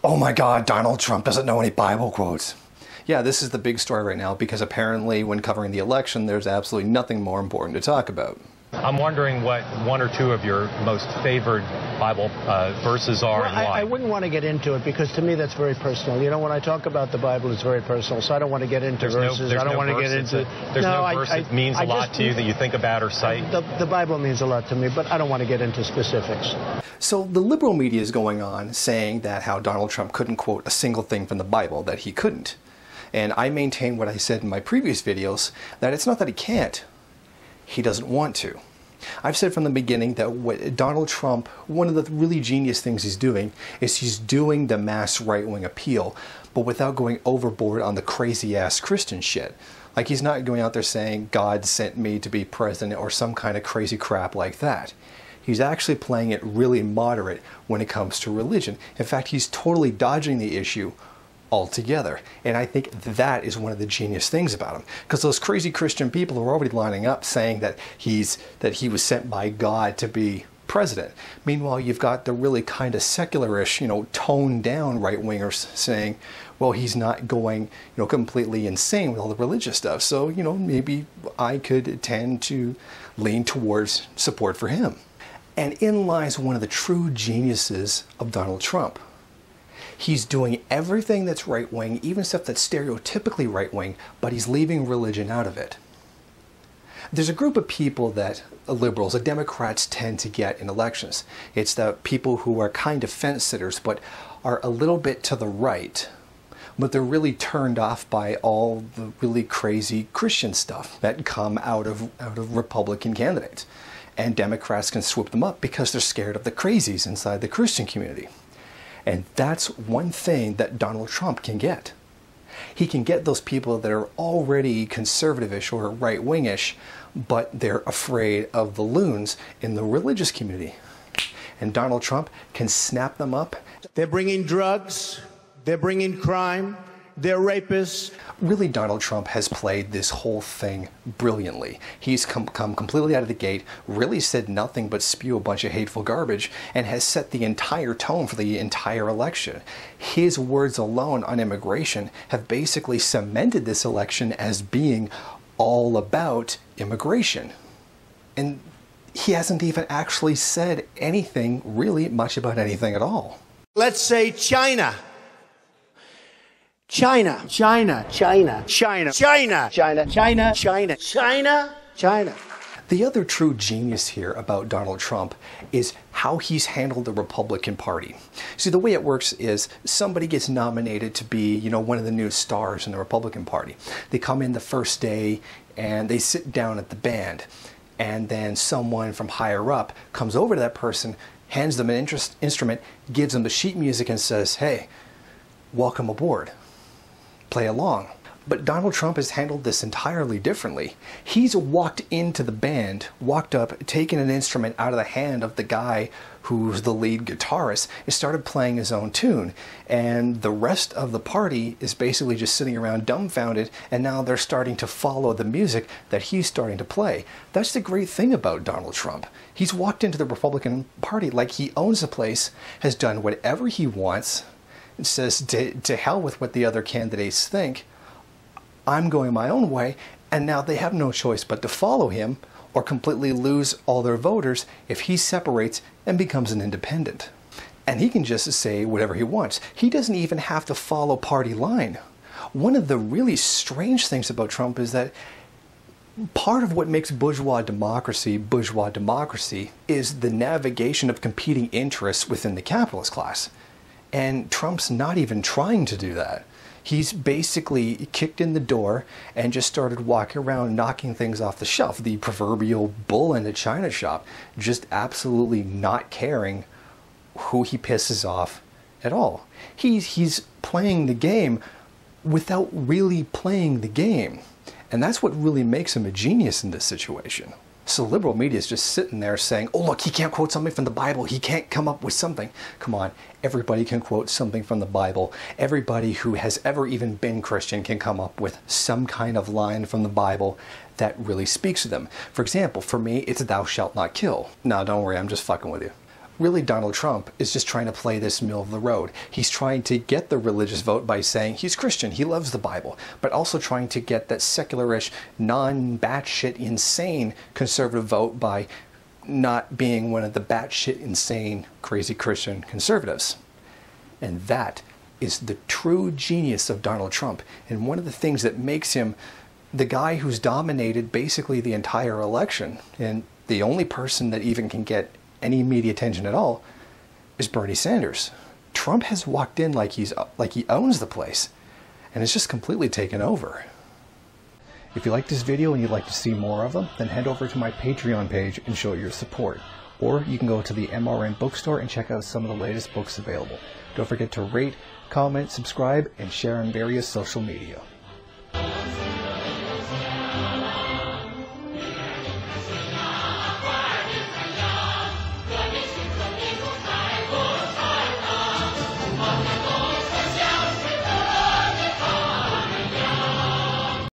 Oh my God, Donald Trump doesn't know any Bible quotes. Yeah, this is the big story right now because apparently when covering the election, there's absolutely nothing more important to talk about. I'm wondering what one or two of your most favored Bible verses are and why. I wouldn't want to get into it because to me that's very personal. You know, when I talk about the Bible, it's very personal, so I don't want to get into verses. I don't want to get into... There's no verse that means a lot to you that you think about or cite? The Bible means a lot to me, but I don't want to get into specifics. So the liberal media is going on saying that how Donald Trump couldn't quote a single thing from the Bible, that he couldn't. And I maintain what I said in my previous videos, that it's not that he can't. He doesn't want to. I've said from the beginning that what Donald Trump, one of the really genius things he's doing is he's doing the mass right-wing appeal, but without going overboard on the crazy-ass Christian shit. Like, he's not going out there saying, God sent me to be president or some kind of crazy crap like that. He's actually playing it really moderate when it comes to religion. In fact, he's totally dodging the issue altogether. And I think that is one of the genius things about him. Because those crazy Christian people are already lining up saying that he was sent by God to be president. Meanwhile, you've got the really kind of secularish, toned down right-wingers saying, well, he's not going, completely insane with all the religious stuff. So, maybe I could tend to lean towards support for him. And in lies one of the true geniuses of Donald Trump. He's doing everything that's right-wing, even stuff that's stereotypically right-wing, but he's leaving religion out of it. There's a group of people that liberals, the Democrats, tend to get in elections. It's the people who are kind of fence-sitters, but are a little bit to the right. But they're really turned off by all the really crazy Christian stuff that come out of Republican candidates. And Democrats can swoop them up because they're scared of the crazies inside the Christian community. And that's one thing that Donald Trump can get. He can get those people that are already conservative-ish or right-wing-ish, but they're afraid of the loons in the religious community. And Donald Trump can snap them up. They're bringing drugs, they're bringing crime, they're rapists. Really, Donald Trump has played this whole thing brilliantly. He's come completely out of the gate, really said nothing but spew a bunch of hateful garbage, and has set the entire tone for the entire election. His words alone on immigration have basically cemented this election as being all about immigration. And he hasn't even actually said anything really much about anything at all. Let's say China. China, China, China, China, China, China, China, China, China, China. The other true genius here about Donald Trump is how he's handled the Republican Party. See, the way it works is somebody gets nominated to be, one of the new stars in the Republican Party. They come in the first day and they sit down at the band. And then someone from higher up comes over to that person, hands them an instrument, gives them the sheet music and says, hey, welcome aboard. Play along. But Donald Trump has handled this entirely differently. He's walked into the band, walked up, taken an instrument out of the hand of the guy who's the lead guitarist, and started playing his own tune. And the rest of the party is basically just sitting around dumbfounded, and now they're starting to follow the music that he's starting to play. That's the great thing about Donald Trump. He's walked into the Republican Party like he owns the place, has done whatever he wants, and says to hell with what the other candidates think. I'm going my own way, and now they have no choice but to follow him or completely lose all their voters if he separates and becomes an independent. And he can just say whatever he wants. He doesn't even have to follow party line. One of the really strange things about Trump is that part of what makes bourgeois democracy is the navigation of competing interests within the capitalist class. And Trump's not even trying to do that. He's basically kicked in the door and just started walking around knocking things off the shelf. The proverbial bull in a china shop, just absolutely not caring who he pisses off at all. He's playing the game without really playing the game. And that's what really makes him a genius in this situation. So liberal media is just sitting there saying, oh look, he can't quote something from the Bible, he can't come up with something. Come on, everybody can quote something from the Bible. Everybody who has ever even been Christian can come up with some kind of line from the Bible that really speaks to them. For example, for me, it's thou shalt not kill. No, don't worry, I'm just fucking with you. really Donald Trump is just trying to play this middle of the road. He's trying to get the religious vote by saying he's Christian, he loves the Bible, but also trying to get that secularish, non-batshit insane conservative vote by not being one of the batshit insane crazy Christian conservatives. And that is the true genius of Donald Trump, and one of the things that makes him the guy who's dominated basically the entire election, and the only person that even can get any media attention at all is Bernie Sanders. Trump has walked in like he owns the place, and it's just completely taken over. If you like this video and you'd like to see more of them, then head over to my Patreon page and show your support. Or you can go to the MRN bookstore and check out some of the latest books available. Don't forget to rate, comment, subscribe, and share on various social media.